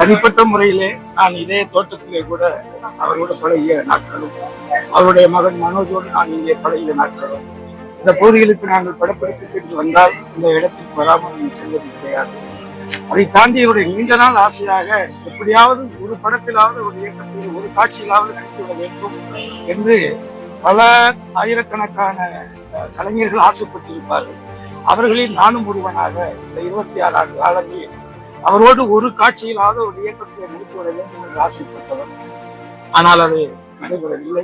தனிப்பட்ட முறையிலே நான் இதே தோட்டத்திலே கூட அவரோடு பழகிய நாட்களும், அவருடைய மகன் மனோஜோடு நான் இங்கே பழகிய நாட்களும், இந்த பகுதிகளுக்கு நாங்கள் படப்பிடிப்புக்கு என்று வந்தால் இந்த இடத்திற்கு வராமல் செல்வது கிடையாது. அதை தாண்டி என்னுடைய நீண்ட நாள் ஆசையாக எப்படியாவது ஒரு படத்திலாவது ஒரு இயக்கத்தில் ஒரு காட்சியிலாவது நடித்துவிட வேண்டும் என்று பல ஆயிரக்கணக்கான கலைஞர்கள் ஆசைப்பட்டிருப்பார்கள். அவர்களில் நானும் ஒருவனாக இந்த 26 ஆண்டு காலங்களில் அவரோடு ஒரு காட்சியிலாவது ஒரு இயக்கத்தை நடித்துவிட வேண்டும் என்று ஆசைப்பட்டவர். ஆனால் அது நடைபெறவில்லை.